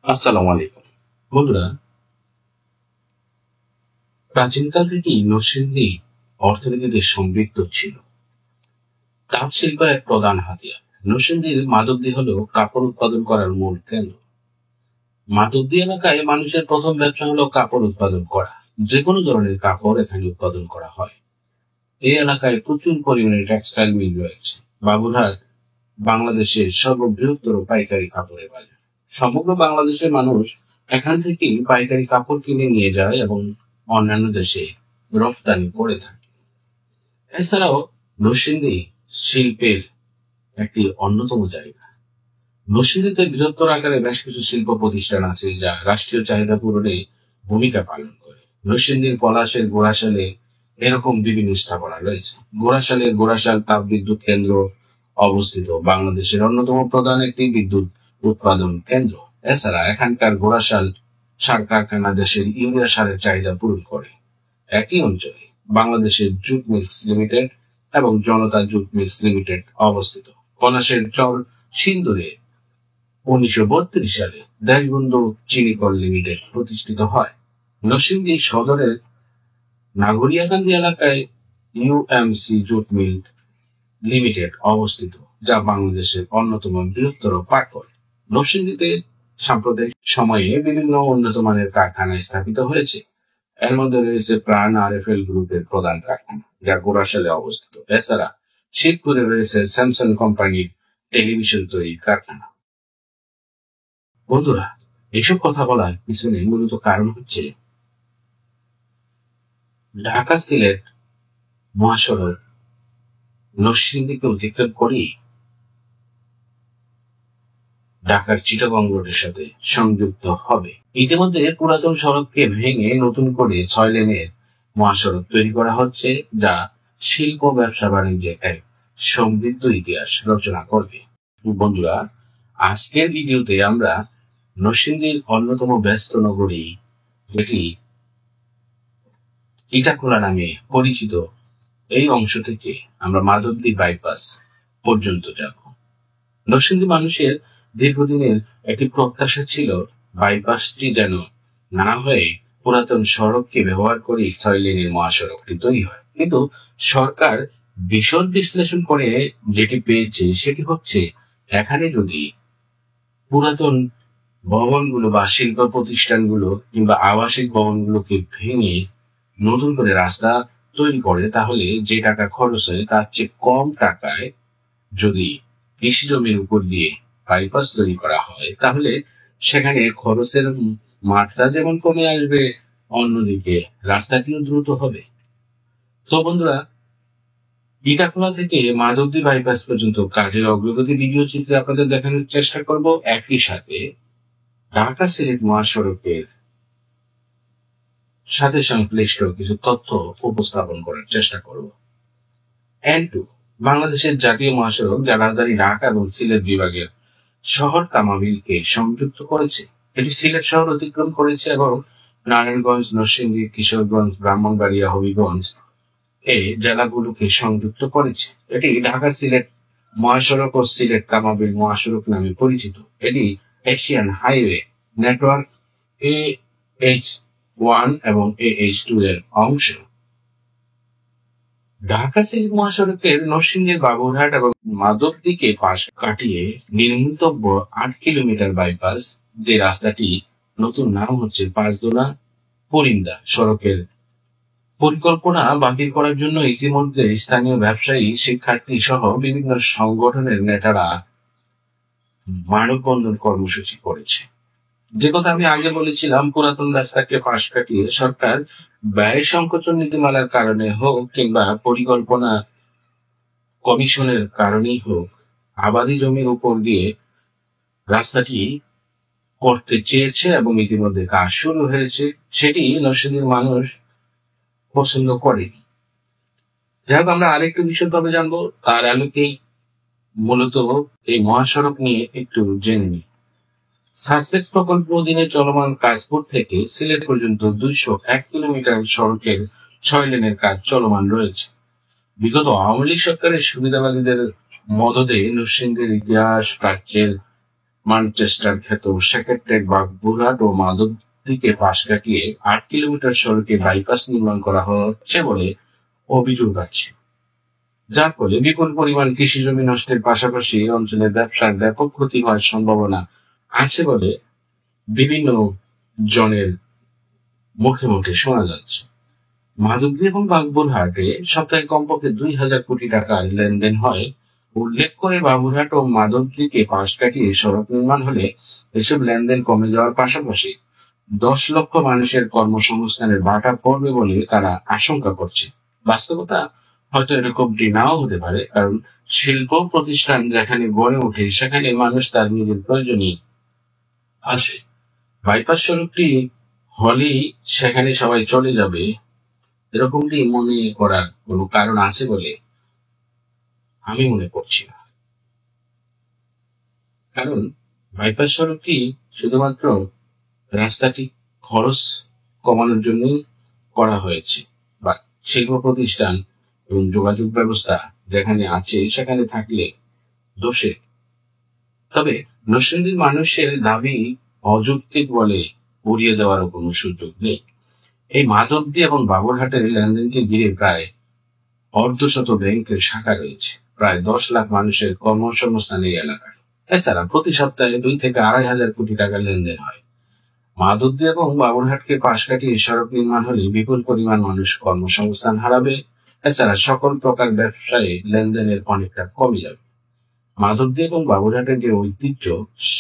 আসসালামু আলাইকুম বন্ধুরা। প্রাচীনকাল থেকেই নরসিংদী অর্থনীতিতে সম্পৃক্ত ছিল। তাঁত শিল্প এক প্রধান হাতিয়ার। নরসিংদীর মাধবদী হলো কাপড় উৎপাদন করার মূল কেন্দ্র। মাধবদী এলাকায় মানুষের প্রথম ব্যবসা হলো কাপড় উৎপাদন করা। যে কোনো ধরনের কাপড় এখানে উৎপাদন করা হয়। এই এলাকায় প্রচুর পরিমাণে টেক্সটাইল মিল রয়েছে। বাবুরহাট বাংলাদেশের সর্ববৃহত্তর পাইকারি কাপড়ের বাজার। সমগ্র বাংলাদেশের মানুষ এখান থেকেই পাইকারি কাপড় কিনে নিয়ে যায় এবং অন্যান্য দেশে রফতানি করে থাকে। এছাড়াও নরসিংদী শিল্পের একটি অন্যতম জায়গা। নরসিংদীতে বৃহত্তর আকারে বেশ কিছু শিল্প প্রতিষ্ঠান আছে যা রাষ্ট্রীয় চাহিদা পূরণে ভূমিকা পালন করে। নরসিংদীর পলাশের গোড়াশালে এরকম বিভিন্ন স্থাপনা রয়েছে। গোড়াশালের গোড়াশাল তাপ বিদ্যুৎ কেন্দ্র অবস্থিত, বাংলাদেশের অন্যতম প্রধান একটি বিদ্যুৎ উৎপাদন কেন্দ্র। এছাড়া এখানকার গোড়াশাল সার কারখানা দেশের ইউরিয়া সারের চাহিদা পূরণ করে। একই অঞ্চলে বাংলাদেশের জুট মিলস লিমিটেড এবং জনতা জুট মিলস লিমিটেড অবস্থিত। পলাশের চর সিন্দুরে 1932 সালে দেশবন্ধু চিনিকল লিমিটেড প্রতিষ্ঠিত হয়। নরসিংদী সদরের নাগরিয়াকান্দি এলাকায় ইউএমসি জুট মিল লিমিটেড অবস্থিত, যা বাংলাদেশের অন্যতম বৃহত্তর পাটকল। নরসিংদীতে সাম্প্রতিক সময়ে বিভিন্ন উন্নত মানের কারখানা স্থাপিত হয়েছে। এর মধ্যে রয়েছে প্রাণ আরএফএল গ্রুপের প্রধান কারখানা, যা গোড়াশালে অবস্থিত। এছাড়া শিবপুরে রয়েছে স্যামসাং কোম্পানির টেলিভিশন তৈরির কারখানা। বন্ধুরা, এসব কথা বলার পিছনে মূলত কারণ হচ্ছে ঢাকা সিলেট মহাসড়ক নরসিংদীকে অতিক্রম করেই ঢাকার চিটাগং রোডের সাথে সংযুক্ত হবে। ইতিমধ্যে পুরাতন সড়ককে ভেঙে নতুন করে 6 লেনের মহাসড়ক তৈরি করা হচ্ছে, যা শিল্প ব্যবসা বাণিজ্যের এক সমৃদ্ধ ইতিহাস রচনা করবে। বন্ধুরা, আজকের ভিডিওতে আমরা নরসিংদীর অন্যতম ব্যস্ত নগরী, যেটি ইটাখোলা নামে পরিচিত, এই অংশ থেকে আমরা মাধবদী বাইপাস পর্যন্ত যাব। নরসিংদী মানুষের দীর্ঘদিনের একটি প্রত্যাশা ছিল বাইপাসটি যেন না হয়ে পুরাতন সড়ককে ব্যবহার করে 6 লেনের মহাসড়কটি তৈরি হয়। কিন্তু সরকার বিশদ বিশ্লেষণ করে যেটি পেয়েছে সেটি হচ্ছে, এখানে যদি পুরাতন ভবনগুলো বা শিল্প প্রতিষ্ঠানগুলো কিংবা আবাসিক ভবনগুলোকে ভেঙে নতুন করে রাস্তা তৈরি করে, তাহলে যে টাকা খরচ হয় তার চেয়ে কম টাকায় যদি কৃষি জমির উপর দিয়ে বাইপাস তৈরি করা হয়, তাহলে সেখানে খরচের মাত্রা যেমন কমে আসবে, অন্যদিকে রাস্তাটিও দ্রুত হবে। তো বন্ধুরা, ইটাখোলা থেকে মাধবদী বাইপাস পর্যন্ত কাজের অগ্রগতি ভিডিও চিত্রে আপনাদের দেখানোর চেষ্টা করব। একই সাথে ঢাকা সিলেট মহাসড়কের সাথে সংশ্লিষ্ট কিছু তথ্য উপস্থাপন করার চেষ্টা করব। N2 বাংলাদেশের জাতীয় মহাসড়ক, যা রাজধানী ঢাকা এবং সিলেট বিভাগের শহর তামাবিলকে সংযুক্ত করেছে। এটি সিলেট শহর অতিক্রম করেছে এবং নারায়ণগঞ্জ, নরসিংদী, কিশোরগঞ্জ, ব্রাহ্মণবাড়িয়া, হবিগঞ্জ এই জেলাগুলোকে সংযুক্ত করেছে। এটি ঢাকা সিলেট মহাসড়ক ও সিলেট তামাবিল মহাসড়ক নামে পরিচিত। এটি এশিয়ান হাইওয়ে নেটওয়ার্ক AH1 এবং AH2 এর অংশ। ঢাকা সিলেট মহাসড়কের নরসিংদীর বাবুরহাট এবং মাধবদীকে পাশ কাটিয়ে নির্মিতব্য 8 কিলোমিটার বাইপাস, যে রাস্তাটি নতুন নাম হচ্ছে পাঁচদোনা পরিন্দা সড়কের পরিকল্পনা বাতিল করার জন্য ইতিমধ্যে স্থানীয় ব্যবসায়ী, শিক্ষার্থী সহ বিভিন্ন সংগঠনের নেতারা মানববন্ধন কর্মসূচি করেছে। যে কথা আমি আগে বলেছিলাম, পুরাতন রাস্তাকে পাশ কাটিয়ে সরকার ব্যয় সংকোচন নীতিমালার কারণে হোক কিংবা পরিকল্পনা কমিশনের কারণেই হোক, আবাদি জমির উপর দিয়ে রাস্তাটি করতে চেয়েছে এবং ইতিমধ্যে কাজ শুরু হয়েছে। সেটি নরসিংদীর মানুষ পছন্দ করেনি। যাই হোক, আমরা আরেকটু বিশদভাবে জানবো তার আলোকেই মূলত এই মহাসড়ক নিয়ে একটু জেনে নিই। সাসেক প্রকল্প অধীনে চলমান কাশপুর থেকে সিলেট পর্যন্ত 201 কিলোমিটার সড়কের 6 লেনের কাজ চলমান রয়েছে। বিগত আওয়ামী লীগ সরকারের সুবিধাবাদীদের মদদে নরসিংদীর ইতিহাস, প্রাচ্যের ম্যানচেস্টার খ্যাত সেক্রেটারিয়েট বাগবাজার ও মাধবদীকে পাশ কাটিয়ে 8 কিলোমিটার সড়কে বাইপাস নির্মাণ করা হচ্ছে বলে অভিযোগ আছে, যার ফলে বিপুল পরিমাণ কৃষি জমি নষ্টের পাশাপাশি অঞ্চলের ব্যবসার ব্যাপক ক্ষতি হওয়ার সম্ভাবনা আছে বলে বিভিন্ন জনের মুখে মুখে শোনা যাচ্ছে। মাধবদী এবং বাগবাজারে সপ্তাহে কমপক্ষে 2,000 কোটি টাকার লেনদেন হয় উল্লেখ করে বাবুরহাট ও মাধবদীকে পাশ কাটিয়ে সড়ক নির্মাণ হলে এসব লেনদেন কমে যাওয়ার পাশাপাশি 10 লক্ষ মানুষের কর্মসংস্থানের বাটা পড়বে বলে তারা আশঙ্কা করছে। বাস্তবতা হয়তো এরকমটি নাও হতে পারে, কারণ শিল্প প্রতিষ্ঠান যেখানে গড়ে ওঠে সেখানে মানুষ তার নিজের প্রয়োজনই আসে। বাইপাস সড়কটি হলেই সেখানে সবাই চলে যাবে, এরকমটি মনে করার কোনো কারণ আছে বলে আমি মনে করছি না। কারণ বাইপাস সড়কটি শুধুমাত্র রাস্তাটি খরচ কমানোর জন্যই করা হয়েছে, বা শিল্প প্রতিষ্ঠান এবং যোগাযোগ ব্যবস্থা যেখানে আছে সেখানে থাকলে দোষে। তবে নরসিংদীর মানুষের দাবি অযৌক্তিক বলে উড়িয়ে দেওয়ারও কোনো সুযোগ নেই। এই মাধবদী এবং বাবুরহাটের লেনদেনকে ঘিরে প্রায় অর্ধশত ব্যাংকের শাখা রয়েছে, প্রায় 10 লাখ মানুষের কর্মসংস্থান এই এলাকায়। এছাড়া প্রতি সপ্তাহে 2 থেকে 2,500 কোটি টাকার লেনদেন হয়। মাধবদী এবং বাবুরহাটকে পাশ কাটিয়ে সড়ক নির্মাণ হলে বিপুল পরিমাণ মানুষ কর্মসংস্থান হারাবে। এছাড়া সকল প্রকার ব্যবসায় লেনদেনের অনেকটা কমে যাবে। মাধবদী এবং বাবুরহাটের যে ঐতিহ্য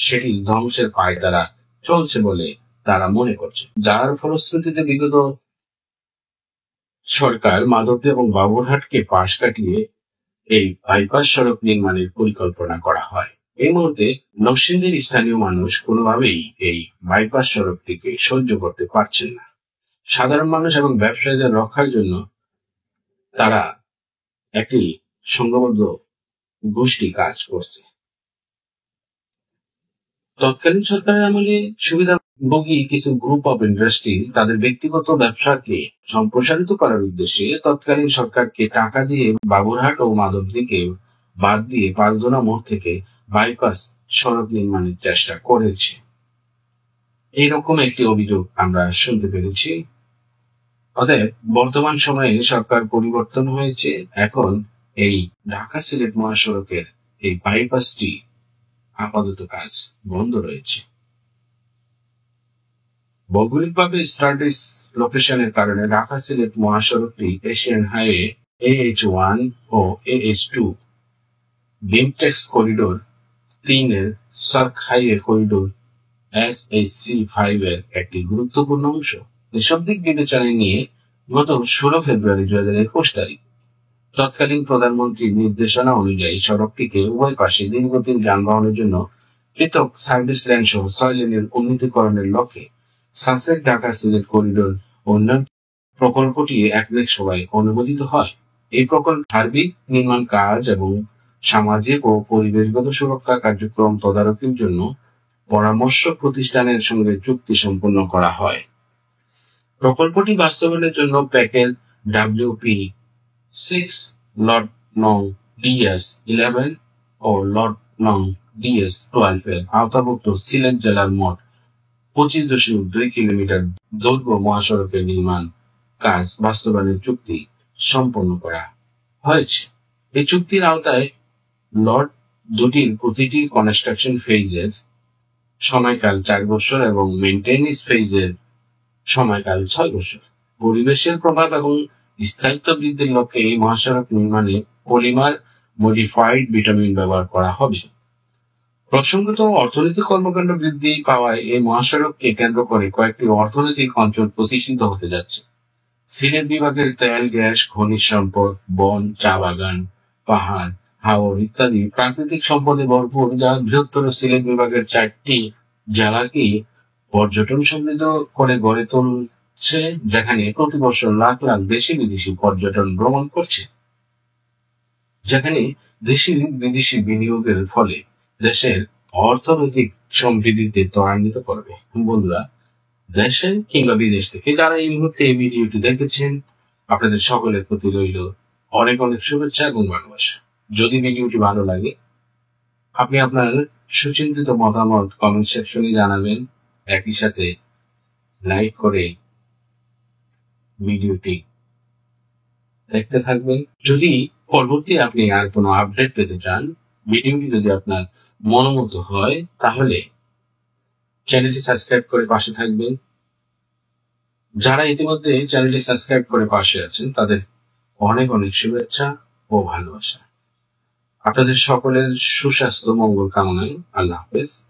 সেটি ধ্বংসের পায়তারা চলছে বলে তারা মনে করছে, যার ফলশ্রুতিতে বিগত সরকার মাধবদী এবং বাবুরহাটকে পাশ কাটিয়ে এই বাইপাস সড়ক নির্মাণের পরিকল্পনা করা হয়। এই মুহূর্তে নরসিংদীর স্থানীয় মানুষ কোনোভাবেই এই বাইপাস সড়কটিকে সহ্য করতে পারছেন না। সাধারণ মানুষ এবং ব্যবসায়ীদের রক্ষার জন্য তারা একটি সংঘবদ্ধ গোষ্ঠী কাজ করছে। তৎকালীন সরকারের আমলে সুবিধাভোগী কিছু গ্রুপ অফ ইন্ডাস্ট্রি তাদের ব্যক্তিগত ব্যবসাকে সম্প্রসারিত করার উদ্দেশ্যে তৎকালীন সরকারকে টাকা দিয়ে বাবুরহাট ও মাধবদীকে বাদ দিয়ে পাঁচদোনা মোড় থেকে বাইপাস সড়ক নির্মাণের চেষ্টা করেছে, এইরকম একটি অভিযোগ আমরা শুনতে পেরেছি। অতএব বর্তমান সময়ে সরকার পরিবর্তন হয়েছে, এখন এই ঢাকা সিলেট মহাসড়কের এই বাইপাসটি আপাতত কাজ বন্ধ রয়েছে। ভৌগোলিকভাবে স্ট্র্যাটেজিক লোকেশনের কারণে ঢাকা সিলেট মহাসড়কটি এশিয়ান হাইওয়ে AH1 ও AH2, বিমটেক্স করিডোর 3 এর সার্ক হাইওয়ে করিডোর SHC5 এর একটি গুরুত্বপূর্ণ অংশ। এসব দিক বিবেচনায় নিয়ে গত 16 ফেব্রুয়ারি 2021 তারিখ তৎকালীন প্রধানমন্ত্রীর নির্দেশনা অনুযায়ী সড়কটিকে উভয় পাশে দীর্ঘদিন যানবাহনের জন্য পৃথক সার্ভিস লেন সহ 6 লেনের উন্নীতকরণের লক্ষ্যে সাসেক ঢাকা সিলেট করিডোর উন্নয়ন প্রকল্পটি একনেক সভায় অনুমোদিত হয়। এই প্রকল্প সার্বিক নির্মাণ কাজ এবং সামাজিক ও পরিবেশগত সুরক্ষা কার্যক্রম তদারকির জন্য পরামর্শ প্রতিষ্ঠানের সঙ্গে চুক্তি সম্পন্ন করা হয়। প্রকল্পটি বাস্তবায়নের জন্য প্যাকেজ WP6 লট নং DS11 ও লট নং DS12 এর আওতাভুক্ত সিলেট জেলার মোট 25.2 কিলোমিটার দৈর্ঘ্য মহাসড়কের নির্মাণ কাজ বাস্তবায়নের চুক্তি সম্পন্ন করা হয়েছে। এই চুক্তির আওতায় লট দুটির প্রতিটি কনস্ট্রাকশন ফেজের সময়কাল 4 বছর এবং মেইনটেনেন্স ফেজের সময়কাল 6 বছর। পরিবেশের প্রভাব এবং স্থায়িত্ব বৃদ্ধির লক্ষ্যে এই মহাসড়ক নির্মাণে পলিমার মডিফাইড ভিটামিন ব্যবহার করা হবে। প্রসঙ্গত অর্থনৈতিক কর্মকাণ্ড বৃদ্ধি পাওয়ায় এই মহাসড়ককে কেন্দ্র করে কয়েকটি অর্থনৈতিক অঞ্চল প্রতিষ্ঠিত হতে যাচ্ছে। সিলেট বিভাগের তেল, গ্যাস, খনিজ সম্পদ, বন, চা বাগান, পাহাড়, হাওর ইত্যাদি প্রাকৃতিক সম্পদে ভরপুর, যা বৃহত্তর সিলেট বিভাগের 4টি জেলাকে পর্যটন সমৃদ্ধ করে গড়ে তুলছে, যেখানে প্রতি বছর লাখ লাখ দেশি বিদেশি পর্যটন ভ্রমণ করছে, যেখানে দেশি বিদেশি বিনিয়োগের ফলে দেশের অর্থনৈতিক সমৃদ্ধিতে ত্বরান্বিত করবে। বন্ধুরা, দেশে কিংবা বিদেশ থেকে যারা এই মুহূর্তে এই ভিডিওটি দেখেছেন, আপনাদের সকলের প্রতি রইল অনেক অনেক শুভেচ্ছা এবং ভালোবাসা। যদি ভিডিওটি ভালো লাগে, আপনি আপনার সুচিন্তিত মতামত কমেন্ট সেকশনে জানাবেন। একই সাথে লাইক করে ভিডিওটি দেখতে থাকবেন। যদি পরবর্তী আপনি আর কোনো আপডেট পেতে চান, ভিডিওটি যদি আপনার মনোমত হয়, তাহলে চ্যানেলটি সাবস্ক্রাইব করে পাশে থাকবেন। যারা ইতিমধ্যে চ্যানেলটি সাবস্ক্রাইব করে পাশে আছেন, তাদের অনেক অনেক শুভেচ্ছা ও ভালোবাসা। আপনাদের সকলের সুস্বাস্থ্য মঙ্গল কামনায় আল্লাহ হাফেজ।